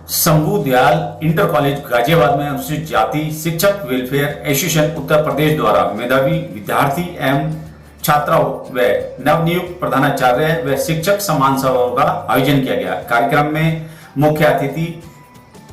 Shambhu Dayal inter college Ghaziabad में अनुसूचित जाति शिक्षक वेलफेयर एसोसिएशन उत्तर प्रदेश द्वारा मेधावी विद्यार्थी एवं छात्राओं व नवनियुक्त प्रधानाचार्य व शिक्षक सम्मान समारोह का आयोजन किया गया। कार्यक्रम में मुख्य अतिथि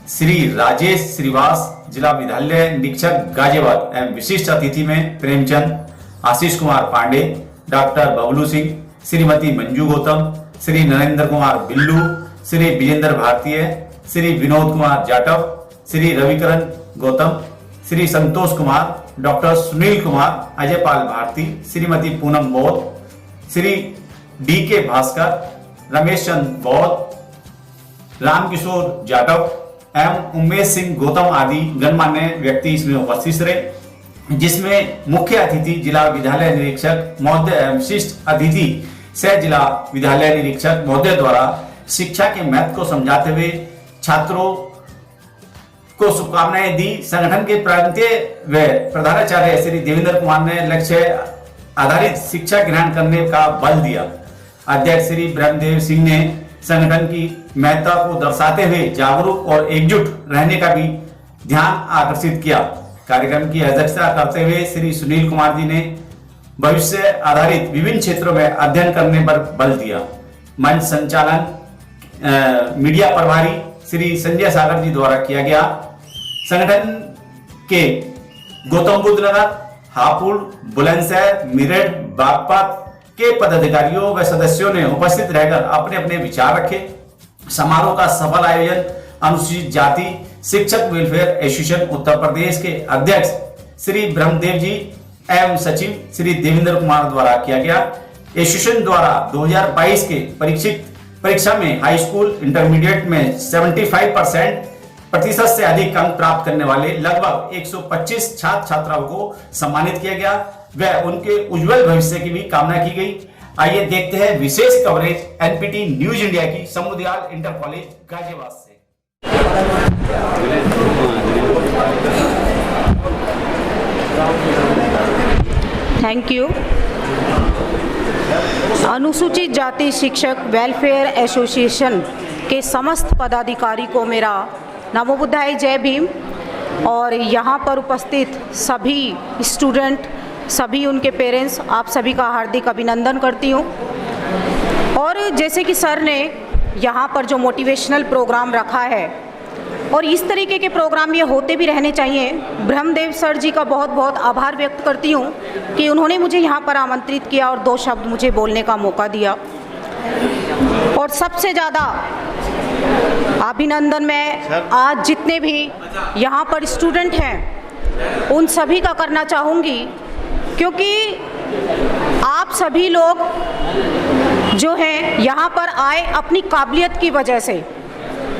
श्री राजेश श्रीवास, जिला विद्यालय निरीक्षक गाजियाबाद एवं विशिष्ट अतिथि में प्रेमचंद, आशीष कुमार पांडे, डॉक्टर बबलू सिंह, श्रीमती मंजू गौतम, श्री नरेंद्र कुमार बिल्लू, श्री विजेंद्र भारतीय, श्री विनोद कुमार जाटव, श्री रविकरण गौतम, श्री संतोष कुमार, डॉक्टर सुनील कुमार, अजय पाल भारती, श्रीमती पूनम बौद्ध, श्री डी के भास्कर, रमेश चंद बौद्ध, रामकिशोर जाटव एवं उमेश सिंह गौतम आदि गणमान्य व्यक्ति इसमें उपस्थित रहे, जिसमें मुख्य अतिथि जिला विद्यालय निरीक्षक महोदय एवं विशिष्ट अतिथि सह जिला विद्यालय निरीक्षक महोदय द्वारा शिक्षा के महत्व को समझाते हुए छात्रों को शुभकामनाएं दी। संगठन के प्रांतीय व प्रधानाचार्य श्री देवेंद्र कुमार ने लक्ष्य आधारित शिक्षा ग्रहण करने का बल दिया। अध्यक्ष श्री ब्रह्मदेव सिंह ने संगठन की महत्ता को दर्शाते हुए जागरूक और एकजुट रहने का भी ध्यान आकर्षित किया। कार्यक्रम की अध्यक्षता करते हुए श्री सुनील कुमार जी ने भविष्य आधारित विभिन्न क्षेत्रों में अध्ययन करने पर बल दिया। मंच संचालन मीडिया प्रभारी श्री संजय सागर जी द्वारा किया गया। संगठन के गौतम बुद्ध नगर, हापुड़, बुलंदशहर, मेरठ, बागपत के पदाधिकारियों व सदस्यों ने उपस्थित रहकर अपने अपने विचार रखे। समारोह का सफल आयोजन अनुसूचित जाति शिक्षक वेलफेयर एसोसिएशन उत्तर प्रदेश के अध्यक्ष श्री ब्रह्मदेव जी एवं सचिव श्री देवेंद्र कुमार द्वारा किया गया। एसोसिएशन द्वारा 2022 के परीक्षा में हाई स्कूल इंटरमीडिएट में 75% से अधिक अंक प्राप्त करने वाले लगभग 125 छात्र छात्राओं को सम्मानित किया गया व उनके उज्जवल भविष्य की भी कामना की गई। आइए देखते हैं विशेष कवरेज एनपीटी न्यूज इंडिया की शंभू दयाल इंटर कॉलेज गाजियाबाद से। Thank you. अनुसूचित जाति शिक्षक वेलफेयर एसोसिएशन के समस्त पदाधिकारी को मेरा नमो बुद्धाय जय भीम। और यहाँ पर उपस्थित सभी स्टूडेंट, सभी उनके पेरेंट्स, आप सभी का हार्दिक अभिनंदन करती हूँ। और जैसे कि सर ने यहाँ पर जो मोटिवेशनल प्रोग्राम रखा है और इस तरीके के प्रोग्राम ये होते भी रहने चाहिए, ब्रह्मदेव सर जी का बहुत बहुत आभार व्यक्त करती हूँ कि उन्होंने मुझे यहाँ पर आमंत्रित किया और 2 शब्द मुझे बोलने का मौका दिया। और सबसे ज़्यादा अभिनंदन मैं आज जितने भी यहाँ पर स्टूडेंट हैं उन सभी का करना चाहूँगी, क्योंकि आप सभी लोग जो हैं यहाँ पर आए अपनी काबिलियत की वजह से।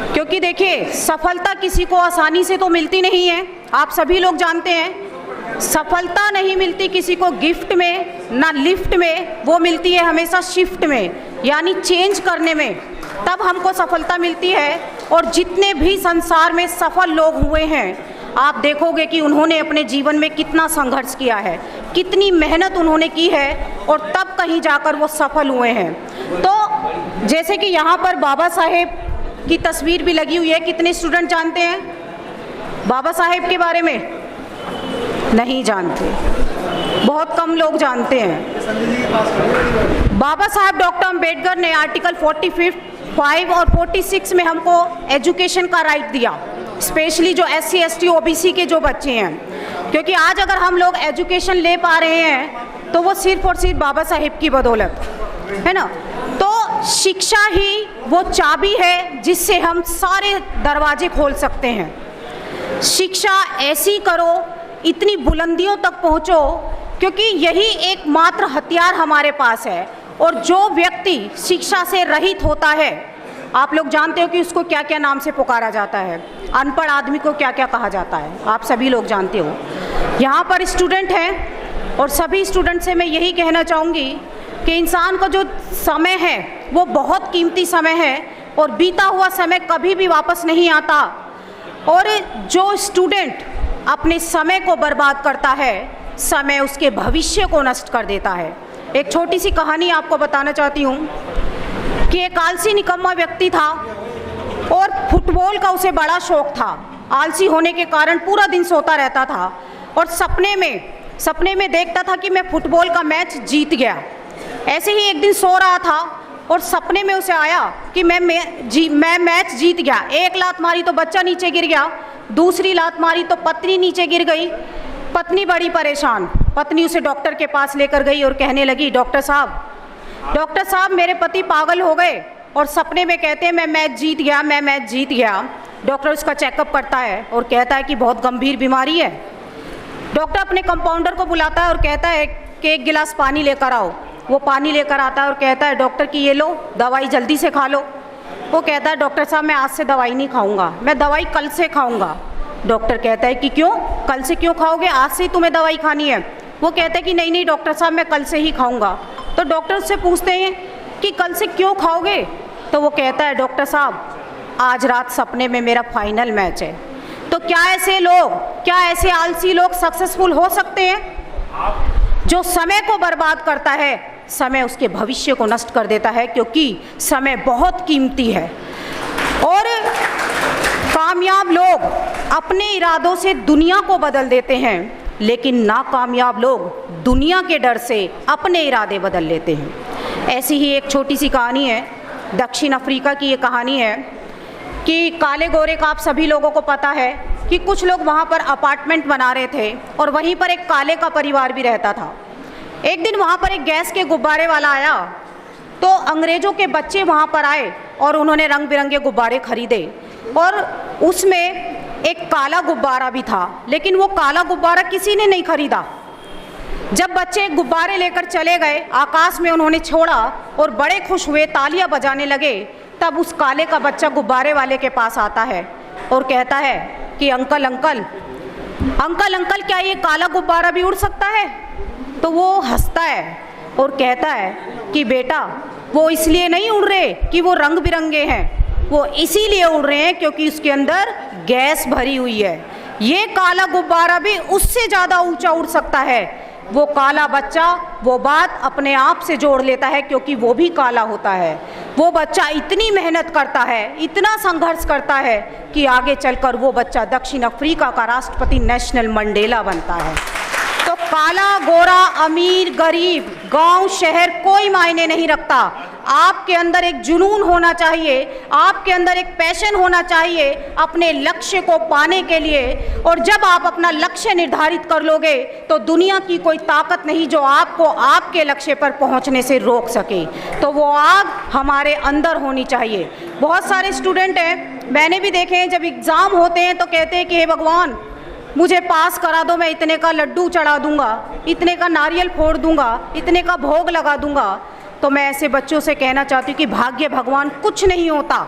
क्योंकि देखिए, सफलता किसी को आसानी से तो मिलती नहीं है, आप सभी लोग जानते हैं। सफलता नहीं मिलती किसी को गिफ्ट में ना लिफ्ट में, वो मिलती है हमेशा शिफ्ट में, यानी चेंज करने में, तब हमको सफलता मिलती है। और जितने भी संसार में सफल लोग हुए हैं, आप देखोगे कि उन्होंने अपने जीवन में कितना संघर्ष किया है, कितनी मेहनत उन्होंने की है और तब कहीं जाकर वो सफल हुए हैं। तो जैसे कि यहाँ पर बाबा साहेब की तस्वीर भी लगी हुई है। कितने स्टूडेंट जानते हैं बाबा साहेब के बारे में? नहीं जानते, बहुत कम लोग जानते हैं। बाबा साहब डॉक्टर अंबेडकर ने आर्टिकल 45 और 46 में हमको एजुकेशन का राइट दिया, स्पेशली जो SC ST OBC के जो बच्चे हैं। क्योंकि आज अगर हम लोग एजुकेशन ले पा रहे हैं तो वो सिर्फ और सिर्फ बाबा साहेब की बदौलत है ना। तो शिक्षा ही वो चाबी है जिससे हम सारे दरवाजे खोल सकते हैं। शिक्षा ऐसी करो, इतनी बुलंदियों तक पहुँचो, क्योंकि यही एकमात्र हथियार हमारे पास है। और जो व्यक्ति शिक्षा से रहित होता है, आप लोग जानते हो कि उसको क्या क्या नाम से पुकारा जाता है, अनपढ़ आदमी को क्या क्या कहा जाता है, आप सभी लोग जानते हो। यहाँ पर स्टूडेंट हैं और सभी स्टूडेंट से मैं यही कहना चाहूँगी कि इंसान का जो समय है वो बहुत कीमती समय है और बीता हुआ समय कभी भी वापस नहीं आता। और जो स्टूडेंट अपने समय को बर्बाद करता है, समय उसके भविष्य को नष्ट कर देता है। एक छोटी सी कहानी आपको बताना चाहती हूँ कि एक आलसी निकम्मा व्यक्ति था और फुटबॉल का उसे बड़ा शौक था। आलसी होने के कारण पूरा दिन सोता रहता था और सपने में देखता था कि मैं फुटबॉल का मैच जीत गया। ऐसे ही एक दिन सो रहा था और सपने में उसे आया कि मैं मैच जीत गया। एक लात मारी तो बच्चा नीचे गिर गया, दूसरी लात मारी तो पत्नी नीचे गिर गई। पत्नी बड़ी परेशान, पत्नी उसे डॉक्टर के पास लेकर गई और कहने लगी, डॉक्टर साहब मेरे पति पागल हो गए और सपने में कहते हैं मैं मैच जीत गया। डॉक्टर उसका चेकअप करता है और कहता है कि बहुत गंभीर बीमारी है। डॉक्टर अपने कंपाउंडर को बुलाता है और कहता है कि एक गिलास पानी लेकर आओ। वो पानी लेकर आता है और कहता है डॉक्टर कि ये लो, दवाई जल्दी से खा लो। वो कहता है डॉक्टर साहब मैं आज से दवाई नहीं खाऊंगा, मैं दवाई कल से खाऊंगा। डॉक्टर कहता है कि क्यों, कल से क्यों खाओगे, आज से ही तुम्हें दवाई खानी है। वो कहता है कि नहीं डॉक्टर साहब मैं कल से ही खाऊंगा। तो डॉक्टर उससे पूछते हैं कि कल से क्यों खाओगे। तो वो कहता है डॉक्टर साहब आज रात सपने में मेरा फाइनल मैच है। तो क्या ऐसे आलसी लोग सक्सेसफुल हो सकते हैं? जो समय को बर्बाद करता है, समय उसके भविष्य को नष्ट कर देता है, क्योंकि समय बहुत कीमती है। और कामयाब लोग अपने इरादों से दुनिया को बदल देते हैं, लेकिन नाकामयाब लोग दुनिया के डर से अपने इरादे बदल लेते हैं। ऐसी ही एक छोटी सी कहानी है, दक्षिण अफ्रीका की ये कहानी है कि काले गोरे का आप सभी लोगों को पता है कि कुछ लोग वहाँ पर अपार्टमेंट बना रहे थे और वहीं पर एक काले का परिवार भी रहता था। एक दिन वहाँ पर एक गैस के गुब्बारे वाला आया, तो अंग्रेज़ों के बच्चे वहाँ पर आए और उन्होंने रंग बिरंगे गुब्बारे खरीदे और उसमें एक काला गुब्बारा भी था, लेकिन वो काला गुब्बारा किसी ने नहीं खरीदा। जब बच्चे गुब्बारे लेकर चले गए, आकाश में उन्होंने छोड़ा और बड़े खुश हुए, तालियां बजाने लगे। तब उस काले का बच्चा गुब्बारे वाले के पास आता है और कहता है कि अंकल क्या ये काला गुब्बारा भी उड़ सकता है? तो वो हंसता है और कहता है कि बेटा वो इसलिए नहीं उड़ रहे कि वो रंग बिरंगे हैं, वो इसीलिए उड़ रहे हैं क्योंकि उसके अंदर गैस भरी हुई है। ये काला गुब्बारा भी उससे ज़्यादा ऊंचा उड़ सकता है। वो काला बच्चा वो बात अपने आप से जोड़ लेता है क्योंकि वो भी काला होता है। वो बच्चा इतनी मेहनत करता है, इतना संघर्ष करता है कि आगे चलकर वो बच्चा दक्षिण अफ्रीका का राष्ट्रपति नेशनल मंडेला बनता है। तो काला गोरा, अमीर गरीब, गांव शहर कोई मायने नहीं रखता। आपके अंदर एक जुनून होना चाहिए, आपके अंदर एक पैशन होना चाहिए अपने लक्ष्य को पाने के लिए। और जब आप अपना लक्ष्य निर्धारित कर लोगे तो दुनिया की कोई ताकत नहीं जो आपको आपके लक्ष्य पर पहुंचने से रोक सके। तो वो आग हमारे अंदर होनी चाहिए। बहुत सारे स्टूडेंट हैं, मैंने भी देखे हैं, जब एग्ज़ाम होते हैं तो कहते हैं कि हे भगवान मुझे पास करा दो, मैं इतने का लड्डू चढ़ा दूंगा, इतने का नारियल फोड़ दूंगा, इतने का भोग लगा दूंगा। तो मैं ऐसे बच्चों से कहना चाहती हूँ कि भाग्य भगवान कुछ नहीं होता,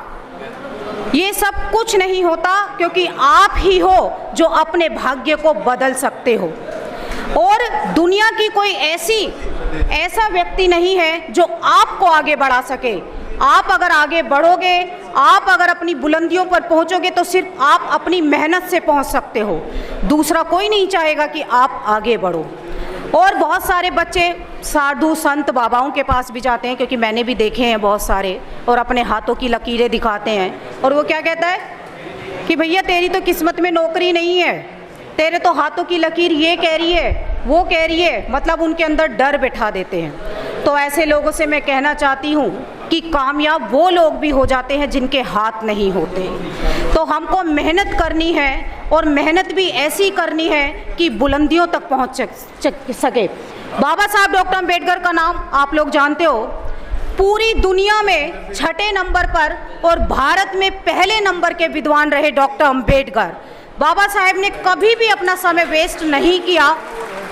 ये सब कुछ नहीं होता, क्योंकि आप ही हो जो अपने भाग्य को बदल सकते हो। और दुनिया की कोई ऐसा व्यक्ति नहीं है जो आपको आगे बढ़ा सके। आप अगर आगे बढ़ोगे, आप अगर अपनी बुलंदियों पर पहुंचोगे तो सिर्फ आप अपनी मेहनत से पहुंच सकते हो। दूसरा कोई नहीं चाहेगा कि आप आगे बढ़ो। और बहुत सारे बच्चे साधु संत बाबाओं के पास भी जाते हैं, क्योंकि मैंने भी देखे हैं बहुत सारे, और अपने हाथों की लकीरें दिखाते हैं। और वो क्या कहता है कि भैया तेरी तो किस्मत में नौकरी नहीं है, तेरे तो हाथों की लकीर ये कह रही है, वो कह रही है, मतलब उनके अंदर डर बैठा देते हैं। तो ऐसे लोगों से मैं कहना चाहती हूँ कि कामयाब वो लोग भी हो जाते हैं जिनके हाथ नहीं होते। तो हमको मेहनत करनी है और मेहनत भी ऐसी करनी है कि बुलंदियों तक पहुँच सके। बाबा साहब डॉक्टर अम्बेडकर का नाम आप लोग जानते हो। पूरी दुनिया में 6 नंबर पर और भारत में पहले नंबर के विद्वान रहे डॉक्टर अम्बेडकर। बाबा साहेब ने कभी भी अपना समय वेस्ट नहीं किया।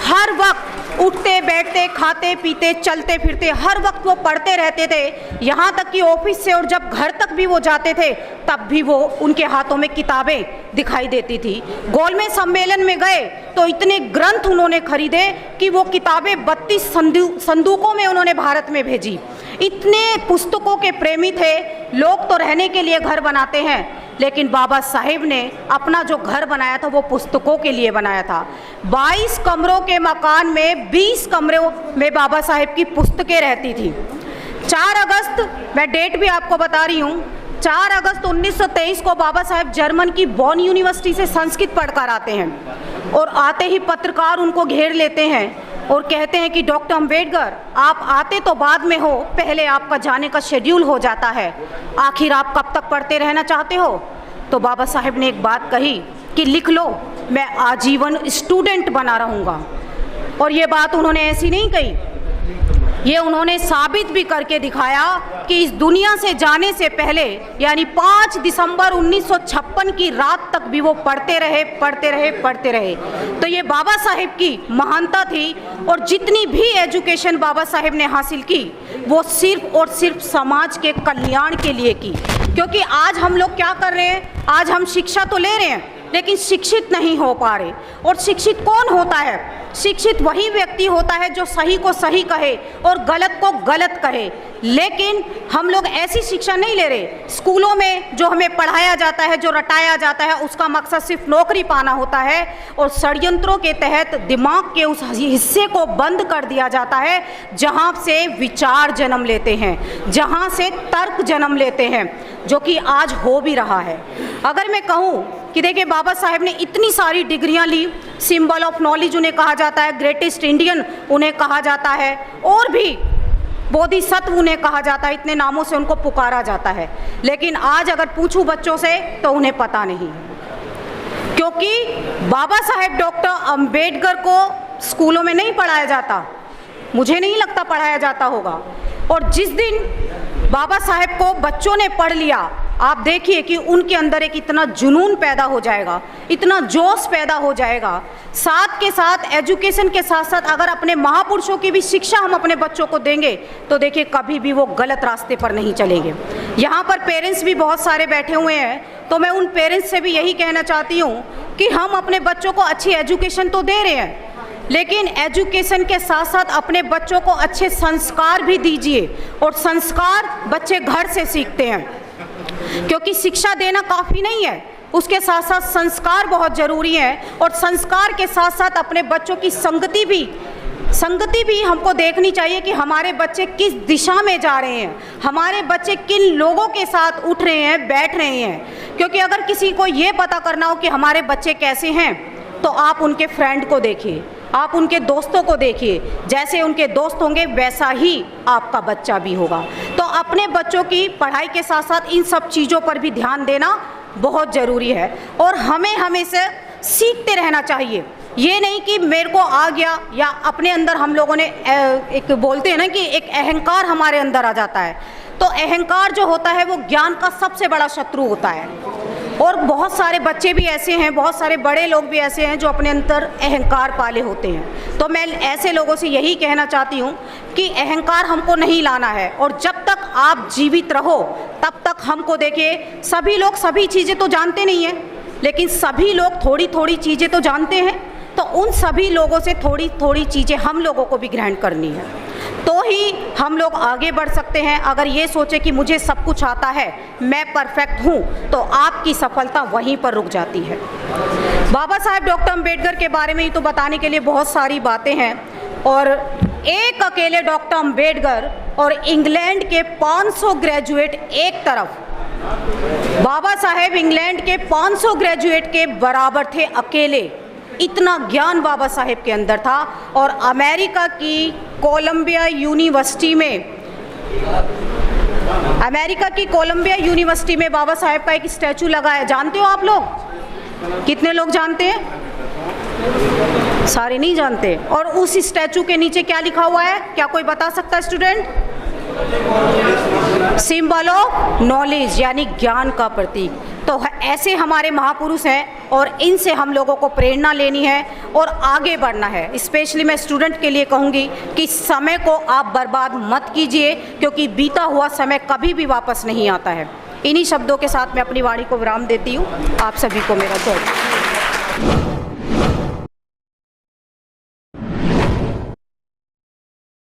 हर वक्त उठते बैठते, खाते पीते, चलते फिरते, हर वक्त वो पढ़ते रहते थे। यहाँ तक कि ऑफिस से और जब घर तक भी वो जाते थे तब भी वो उनके हाथों में किताबें दिखाई देती थी। गोलमेज सम्मेलन में गए तो इतने ग्रंथ उन्होंने खरीदे कि वो किताबें 32 संदूकों में उन्होंने भारत में भेजी। इतने पुस्तकों के प्रेमी थे। लोग तो रहने के लिए घर बनाते हैं, लेकिन बाबा साहेब ने अपना जो घर बनाया था वो पुस्तकों के लिए बनाया था। 22 कमरों के मकान में 20 कमरों में बाबा साहेब की पुस्तकें रहती थी। 4 अगस्त, मैं डेट भी आपको बता रही हूँ, 4 अगस्त 1923 को बाबा साहेब जर्मन की बॉन यूनिवर्सिटी से संस्कृत पढ़कर आते हैं और आते ही पत्रकार उनको घेर लेते हैं और कहते हैं कि डॉक्टर अंबेडकर, आप आते तो बाद में हो, पहले आपका जाने का शेड्यूल हो जाता है, आखिर आप कब तक पढ़ते रहना चाहते हो? तो बाबा साहेब ने एक बात कही कि लिख लो, मैं आजीवन स्टूडेंट बना रहूँगा। और ये बात उन्होंने ऐसी नहीं कही, ये उन्होंने साबित भी करके दिखाया कि इस दुनिया से जाने से पहले यानी 5 दिसंबर 1956 की रात तक भी वो पढ़ते रहे। तो ये बाबा साहेब की महानता थी। और जितनी भी एजुकेशन बाबा साहेब ने हासिल की वो सिर्फ और सिर्फ समाज के कल्याण के लिए की। क्योंकि आज हम लोग क्या कर रहे हैं, आज हम शिक्षा तो ले रहे हैं लेकिन शिक्षित नहीं हो पा रहे। और शिक्षित कौन होता है? शिक्षित वही व्यक्ति होता है जो सही को सही कहे और गलत को गलत कहे। लेकिन हम लोग ऐसी शिक्षा नहीं ले रहे। स्कूलों में जो हमें पढ़ाया जाता है, जो रटाया जाता है, उसका मकसद सिर्फ नौकरी पाना होता है और षड्यंत्रों के तहत दिमाग के उस हिस्से को बंद कर दिया जाता है जहाँ से विचार जन्म लेते हैं, जहाँ से तर्क जन्म लेते हैं, जो कि आज हो भी रहा है। अगर मैं कहूँ कि देखिए, बाबा साहेब ने इतनी सारी डिग्रियां ली, सिंबल ऑफ नॉलेज उन्हें कहा जाता है, ग्रेटेस्ट इंडियन उन्हें कहा जाता है, और भी बोधिसत्व उन्हें कहा जाता है, इतने नामों से उनको पुकारा जाता है। लेकिन आज अगर पूछूं बच्चों से तो उन्हें पता नहीं, क्योंकि बाबा साहेब डॉक्टर अंबेडकर को स्कूलों में नहीं पढ़ाया जाता, मुझे नहीं लगता पढ़ाया जाता होगा। और जिस दिन बाबा साहेब को बच्चों ने पढ़ लिया, आप देखिए कि उनके अंदर एक इतना जुनून पैदा हो जाएगा, इतना जोश पैदा हो जाएगा। साथ के साथ एजुकेशन के साथ साथ अगर अपने महापुरुषों की भी शिक्षा हम अपने बच्चों को देंगे तो देखिए कभी भी वो गलत रास्ते पर नहीं चलेंगे। यहाँ पर पेरेंट्स भी बहुत सारे बैठे हुए हैं, तो मैं उन पेरेंट्स से भी यही कहना चाहती हूँ कि हम अपने बच्चों को अच्छी एजुकेशन तो दे रहे हैं, लेकिन एजुकेशन के साथ साथ अपने बच्चों को अच्छे संस्कार भी दीजिए। और संस्कार बच्चे घर से सीखते हैं, क्योंकि शिक्षा देना काफ़ी नहीं है, उसके साथ साथ संस्कार बहुत ज़रूरी है। और संस्कार के साथ साथ अपने बच्चों की संगति भी हमको देखनी चाहिए कि हमारे बच्चे किस दिशा में जा रहे हैं, हमारे बच्चे किन लोगों के साथ उठ रहे हैं, बैठ रहे हैं। क्योंकि अगर किसी को ये पता करना हो कि हमारे बच्चे कैसे हैं, तो आप उनके फ्रेंड को देखिए, आप उनके दोस्तों को देखिए, जैसे उनके दोस्त होंगे वैसा ही आपका बच्चा भी होगा। तो अपने बच्चों की पढ़ाई के साथ साथ इन सब चीज़ों पर भी ध्यान देना बहुत ज़रूरी है। और हमें हमेशा सीखते रहना चाहिए, ये नहीं कि मेरे को आ गया, या अपने अंदर हम लोगों ने एक बोलते हैं ना कि एक अहंकार हमारे अंदर आ जाता है। तो अहंकार जो होता है वो ज्ञान का सबसे बड़ा शत्रु होता है। और बहुत सारे बच्चे भी ऐसे हैं, बहुत सारे बड़े लोग भी ऐसे हैं जो अपने अंदर अहंकार पाले होते हैं। तो मैं ऐसे लोगों से यही कहना चाहती हूँ कि अहंकार हमको नहीं लाना है। और जब तक आप जीवित रहो तब तक हमको देखिए, सभी लोग सभी चीज़ें तो जानते नहीं हैं, लेकिन सभी लोग थोड़ी थोड़ी चीज़ें तो जानते हैं। तो उन सभी लोगों से थोड़ी थोड़ी चीज़ें हम लोगों को भी ग्रहण करनी है, तो ही हम लोग आगे बढ़ सकते हैं। अगर ये सोचे कि मुझे सब कुछ आता है, मैं परफेक्ट हूँ, तो आपकी सफलता वहीं पर रुक जाती है। बाबा साहेब डॉक्टर अंबेडकर के बारे में तो बताने के लिए बहुत सारी बातें हैं। और एक अकेले डॉक्टर अंबेडकर और इंग्लैंड के 500 ग्रेजुएट एक तरफ, बाबा साहेब इंग्लैंड के 500 ग्रेजुएट के बराबर थे अकेले। इतना ज्ञान बाबा साहेब के अंदर था। और अमेरिका की कोलंबिया यूनिवर्सिटी में बाबा साहेब का एक स्टैचू लगा है। जानते हो आप लोग? कितने लोग जानते हैं? सारे नहीं जानते। और उस स्टैचू के नीचे क्या लिखा हुआ है, क्या कोई बता सकता है स्टूडेंट? सिंबल ऑफ नॉलेज, यानी ज्ञान का प्रतीक। तो ऐसे हमारे महापुरुष हैं और इनसे हम लोगों को प्रेरणा लेनी है और आगे बढ़ना है। स्पेशली मैं स्टूडेंट के लिए कहूँगी कि समय को आप बर्बाद मत कीजिए, क्योंकि बीता हुआ समय कभी भी वापस नहीं आता है। इन्हीं शब्दों के साथ मैं अपनी वाणी को विराम देती हूँ। आप सभी को मेरा जय।